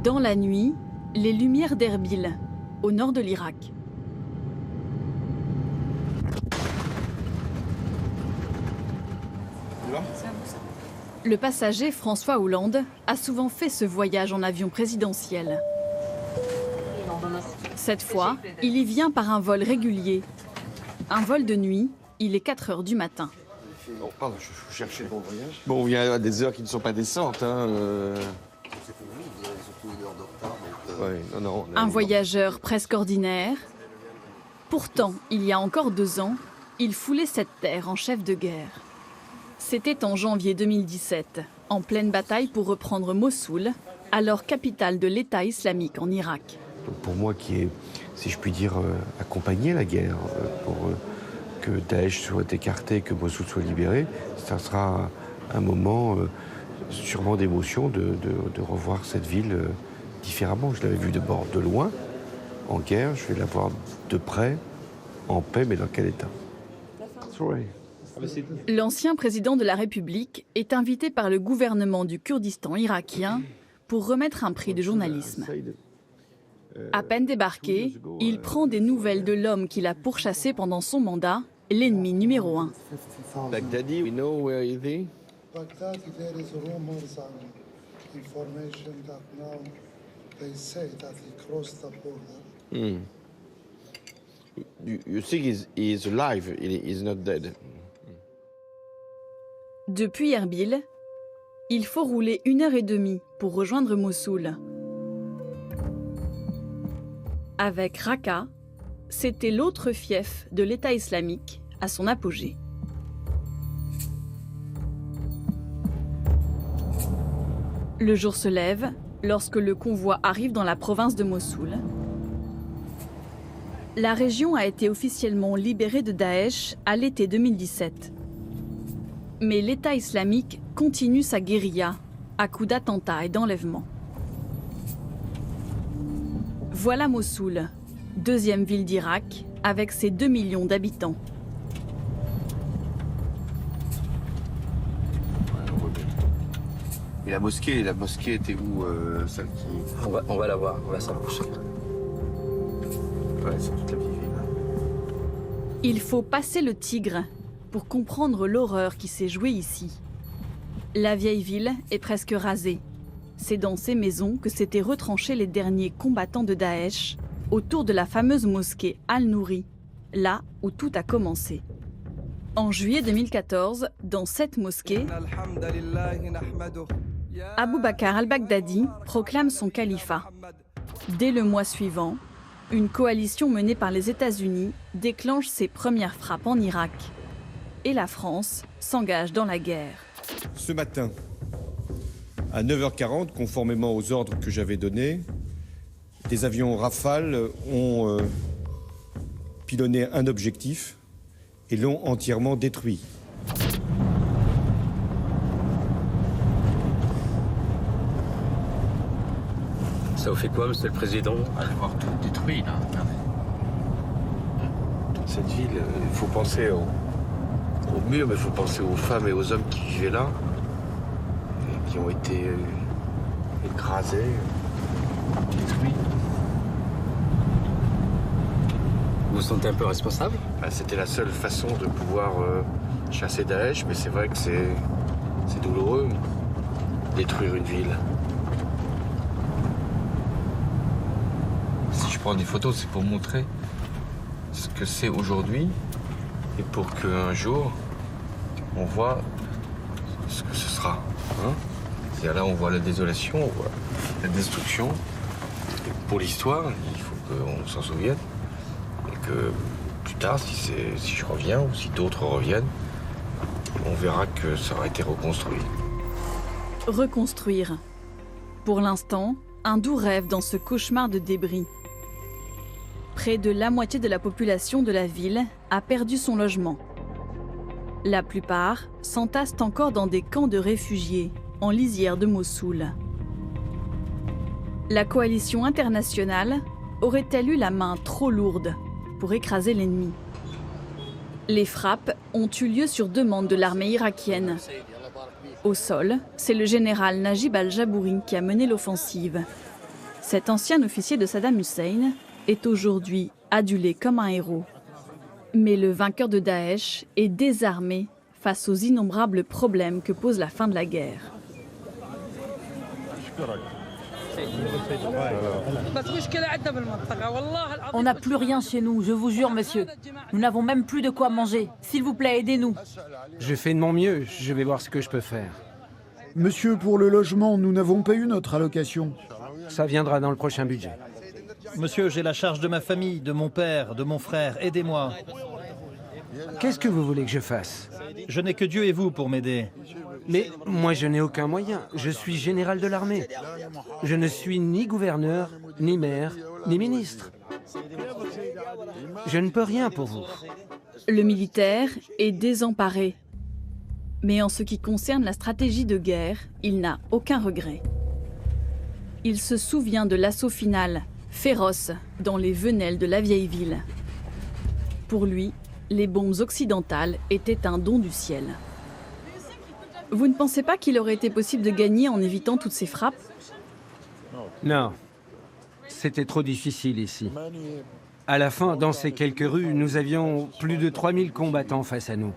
Dans la nuit, les lumières d'Erbil, au nord de l'Irak. Le passager François Hollande a souvent fait ce voyage en avion présidentiel. Cette fois, il y vient par un vol régulier. Un vol de nuit, il est 4 h du matin. Oh, pardon, je cherchais le bon voyage. Bon, on vient à des heures qui ne sont pas décentes. Un voyageur presque ordinaire. Pourtant, il y a encore 2 ans, il foulait cette terre en chef de guerre. C'était en janvier 2017, en pleine bataille pour reprendre Mossoul, alors capitale de l'État islamique en Irak. Pour moi qui ai, si je puis dire, accompagné la guerre, pour que Daesh soit écarté, que Mossoul soit libéré, ça sera un moment sûrement d'émotion de revoir cette ville différemment. Je l'avais vue de loin, en guerre, je vais la voir de près, en paix, mais dans quel état? L'ancien président de la République est invité par le gouvernement du Kurdistan irakien pour remettre un prix de journalisme. À peine débarqué, il prend des nouvelles de l'homme qu'il a pourchassé pendant son mandat, l'ennemi numéro 1. Baghdadi, we know where is he? Baghdad, there is rumors and information that now they say that he crossed the border. You think he's alive, he's not dead? Depuis Erbil, il faut rouler 1 h 30 pour rejoindre Mossoul. Avec Raqqa, c'était l'autre fief de l'État islamique à son apogée. Le jour se lève lorsque le convoi arrive dans la province de Mossoul. La région a été officiellement libérée de Daesh à l'été 2017. Mais l'État islamique continue sa guérilla à coups d'attentats et d'enlèvements. Voilà Mossoul, deuxième ville d'Irak, avec ses 2 millions d'habitants. Et la mosquée était où, celle qui... On va la voir, on va s'approcher. Ouais, c'est toute la vieille ville. Il faut passer le Tigre pour comprendre l'horreur qui s'est jouée ici. La vieille ville est presque rasée. C'est dans ces maisons que s'étaient retranchés les derniers combattants de Daesh autour de la fameuse mosquée Al-Nouri, là où tout a commencé. En juillet 2014, dans cette mosquée, Abou Bakr al-Baghdadi proclame son califat. Dès le mois suivant, une coalition menée par les États-Unis déclenche ses premières frappes en Irak. Et la France s'engage dans la guerre. Ce matin, à 9 h 40, conformément aux ordres que j'avais donnés, des avions Rafale ont pilonné un objectif et l'ont entièrement détruit. Ça vous fait quoi, monsieur le président? Allez voir tout détruit, là. Toute cette ville, il faut penser au mur, mais il faut penser aux femmes et aux hommes qui vivaient là, et qui ont été écrasés, détruits. Vous vous sentez un peu responsable? C'était la seule façon de pouvoir chasser Daesh, mais c'est vrai que c'est douloureux, détruire une ville. Si je prends des photos, c'est pour montrer ce que c'est aujourd'hui et pour qu'un jour, on voit ce que ce sera. Hein? C'est là où on voit la désolation, on voit la destruction. Et pour l'histoire, il faut qu'on s'en souvienne. Et que plus tard, si je reviens ou si d'autres reviennent, on verra que ça aura été reconstruit. Reconstruire. Pour l'instant, un doux rêve dans ce cauchemar de débris. Près de la moitié de la population de la ville a perdu son logement. La plupart s'entassent encore dans des camps de réfugiés, en lisière de Mossoul. La coalition internationale aurait-elle eu la main trop lourde pour écraser l'ennemi? Les frappes ont eu lieu sur demande de l'armée irakienne. Au sol, c'est le général Najib al-Jabouri qui a mené l'offensive. Cet ancien officier de Saddam Hussein est aujourd'hui adulé comme un héros. Mais le vainqueur de Daesh est désarmé face aux innombrables problèmes que pose la fin de la guerre. On n'a plus rien chez nous, je vous jure, monsieur. Nous n'avons même plus de quoi manger. S'il vous plaît, aidez-nous. Je fais de mon mieux, je vais voir ce que je peux faire. Monsieur, pour le logement, nous n'avons pas eu notre allocation. Ça viendra dans le prochain budget. Monsieur, j'ai la charge de ma famille, de mon père, de mon frère. Aidez-moi. Qu'est-ce que vous voulez que je fasse? Je n'ai que Dieu et vous pour m'aider. Mais moi, je n'ai aucun moyen. Je suis général de l'armée. Je ne suis ni gouverneur, ni maire, ni ministre. Je ne peux rien pour vous. Le militaire est désemparé. Mais en ce qui concerne la stratégie de guerre, il n'a aucun regret. Il se souvient de l'assaut final, féroce, dans les venelles de la vieille ville. Pour lui, les bombes occidentales étaient un don du ciel. Vous ne pensez pas qu'il aurait été possible de gagner en évitant toutes ces frappes? Non. C'était trop difficile ici. À la fin, dans ces quelques rues, nous avions plus de 3000 combattants face à nous.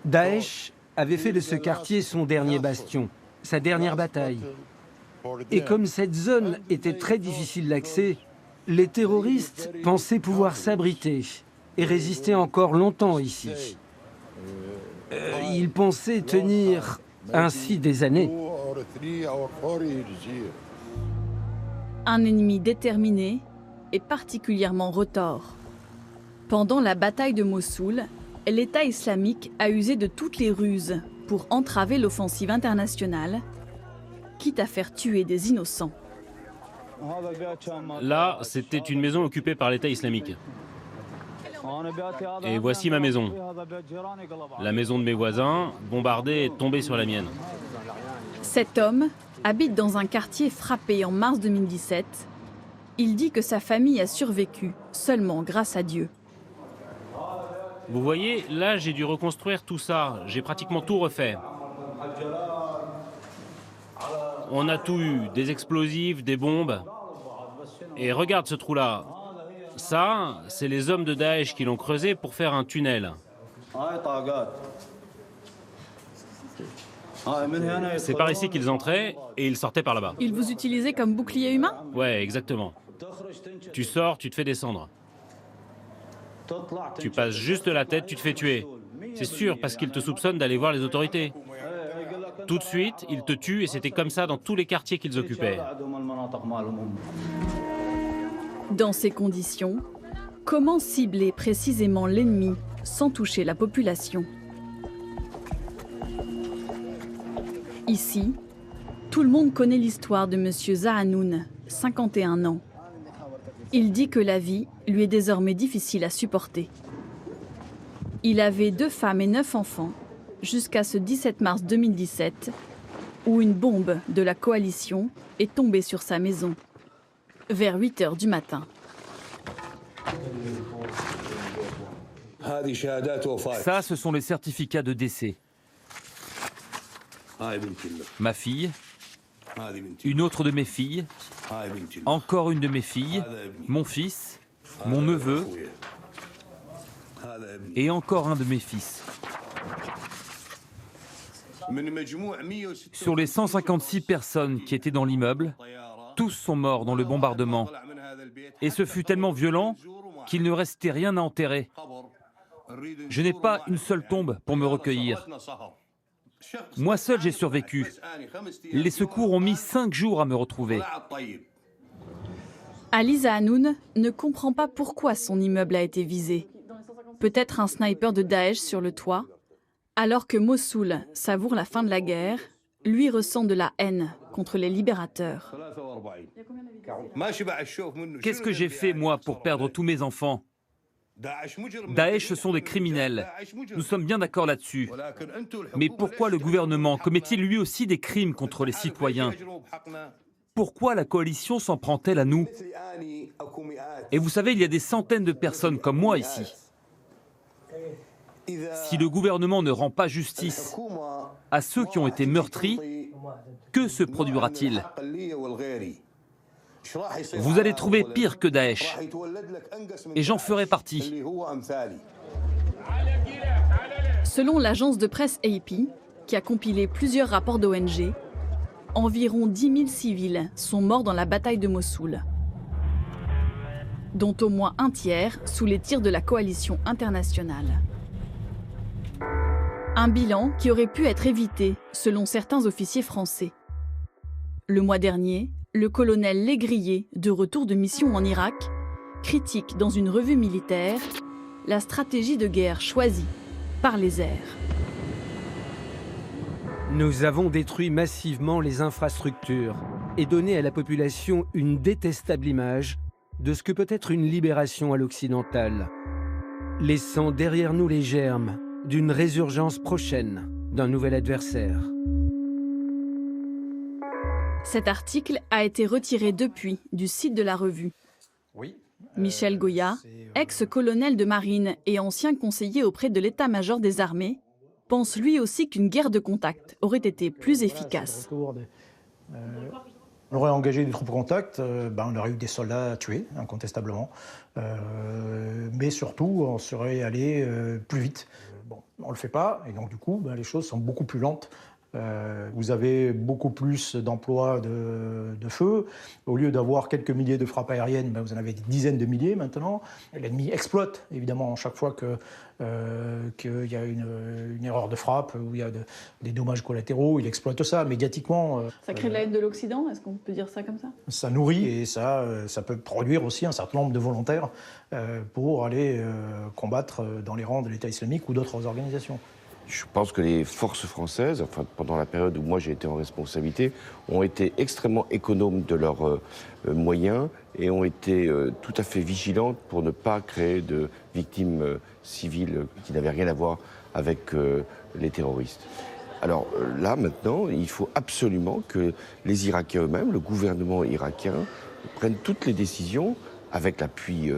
Daesh avait fait de ce quartier son dernier bastion, sa dernière bataille. Et comme cette zone était très difficile d'accès, les terroristes pensaient pouvoir s'abriter et résister encore longtemps ici. Ils pensaient tenir ainsi des années. Un ennemi déterminé et particulièrement retors. Pendant la bataille de Mossoul, l'État islamique a usé de toutes les ruses pour entraver l'offensive internationale, quitte à faire tuer des innocents. Là, c'était une maison occupée par l'État islamique. Et voici ma maison. La maison de mes voisins, bombardée, est tombée sur la mienne. Cet homme habite dans un quartier frappé en mars 2017. Il dit que sa famille a survécu seulement grâce à Dieu. Vous voyez, là, j'ai dû reconstruire tout ça. J'ai pratiquement tout refait. On a tout eu, des explosifs, des bombes. Et regarde ce trou-là. Ça, c'est les hommes de Daesh qui l'ont creusé pour faire un tunnel. C'est par ici qu'ils entraient et ils sortaient par là-bas. Ils vous utilisaient comme bouclier humain? Ouais, exactement. Tu sors, tu te fais descendre. Tu passes juste la tête, tu te fais tuer. C'est sûr, parce qu'ils te soupçonnent d'aller voir les autorités. Tout de suite, ils te tuent et c'était comme ça dans tous les quartiers qu'ils occupaient. Dans ces conditions, comment cibler précisément l'ennemi sans toucher la population? Ici, tout le monde connaît l'histoire de M. Zahanoun, 51 ans. Il dit que la vie lui est désormais difficile à supporter. Il avait 2 femmes et 9 enfants jusqu'à ce 17 mars 2017 où une bombe de la coalition est tombée sur sa maison vers 8 h du matin. Ça, ce sont les certificats de décès. Ma fille, une autre de mes filles, encore une de mes filles, mon fils, mon neveu et encore un de mes fils. Sur les 156 personnes qui étaient dans l'immeuble, tous sont morts dans le bombardement. Et ce fut tellement violent qu'il ne restait rien à enterrer. Je n'ai pas une seule tombe pour me recueillir. Moi seul, j'ai survécu. Les secours ont mis 5 jours à me retrouver. Ali Zahanoun ne comprend pas pourquoi son immeuble a été visé. Peut-être un sniper de Daesh sur le toit. Alors que Mossoul savoure la fin de la guerre, lui ressent de la haine contre les libérateurs. Qu'est-ce que j'ai fait, moi, pour perdre tous mes enfants? Daesh, ce sont des criminels. Nous sommes bien d'accord là-dessus. Mais pourquoi le gouvernement commet-il lui aussi des crimes contre les citoyens? Pourquoi la coalition s'en prend-elle à nous? Et vous savez, il y a des centaines de personnes comme moi ici. Si le gouvernement ne rend pas justice à ceux qui ont été meurtris, Que se produira-t-il? Vous allez trouver pire que Daesh. Et j'en ferai partie. Selon l'agence de presse AP, qui a compilé plusieurs rapports d'ONG, environ 10 000 civils sont morts dans la bataille de Mossoul, dont au moins un tiers sous les tirs de la coalition internationale. Un bilan qui aurait pu être évité, selon certains officiers français. Le mois dernier, le colonel Légrillé, de retour de mission en Irak, critique dans une revue militaire la stratégie de guerre choisie par les airs. Nous avons détruit massivement les infrastructures et donné à la population une détestable image de ce que peut être une libération à l'occidentale, laissant derrière nous les germes d'une résurgence prochaine d'un nouvel adversaire. Cet article a été retiré depuis du site de la revue. Michel Goya, ex-colonel de marine et ancien conseiller auprès de l'état-major des armées, pense lui aussi qu'une guerre de contact aurait été plus efficace. On aurait engagé des troupes de contact, on aurait eu des soldats tués, incontestablement. Mais surtout, on serait allé plus vite. Bon, on ne le fait pas, et donc du coup, les choses sont beaucoup plus lentes. Vous avez beaucoup plus d'emplois de feu. Au lieu d'avoir quelques milliers de frappes aériennes, vous en avez des dizaines de milliers maintenant. L'ennemi exploite, évidemment, chaque fois qu'il y a une erreur de frappe, où il y a des dommages collatéraux, il exploite ça médiatiquement. Ça crée de la haine de l'Occident, est-ce qu'on peut dire ça comme ça? Ça nourrit et ça peut produire aussi un certain nombre de volontaires pour aller combattre dans les rangs de l'État islamique ou d'autres organisations. Je pense que les forces françaises, pendant la période où moi j'ai été en responsabilité, ont été extrêmement économes de leurs moyens et ont été tout à fait vigilantes pour ne pas créer de victimes civiles qui n'avaient rien à voir avec les terroristes. Alors là, maintenant, il faut absolument que les Irakiens eux-mêmes, le gouvernement irakien, prennent toutes les décisions avec l'appui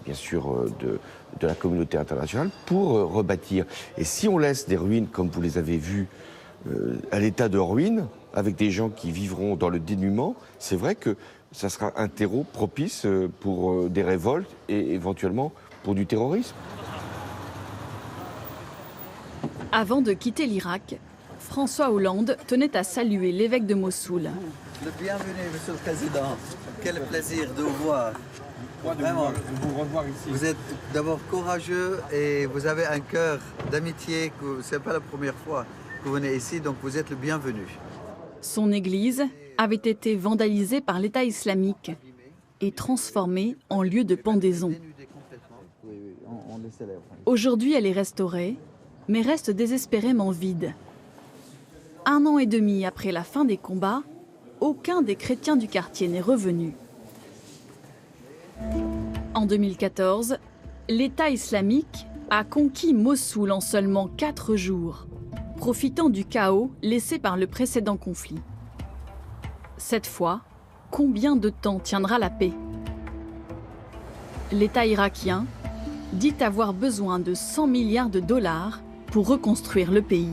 bien sûr de la communauté internationale pour rebâtir. Et si on laisse des ruines, comme vous les avez vues, à l'état de ruines, avec des gens qui vivront dans le dénuement, c'est vrai que ça sera un terreau propice pour des révoltes et éventuellement pour du terrorisme. Avant de quitter l'Irak, François Hollande tenait à saluer l'évêque de Mossoul. Le bienvenu, Monsieur le Président. Quel plaisir de vous voir. Vraiment, de vous revoir ici. Vous êtes d'abord courageux et vous avez un cœur d'amitié. Ce n'est pas la première fois que vous venez ici, donc vous êtes le bienvenu. Son église avait été vandalisée par l'État islamique et transformée en lieu de pendaison. Aujourd'hui, elle est restaurée, mais reste désespérément vide. 1 an et demi après la fin des combats, aucun des chrétiens du quartier n'est revenu. En 2014, l'État islamique a conquis Mossoul en seulement 4 jours, profitant du chaos laissé par le précédent conflit. Cette fois, combien de temps tiendra la paix? L'État irakien dit avoir besoin de 100 milliards de dollars pour reconstruire le pays.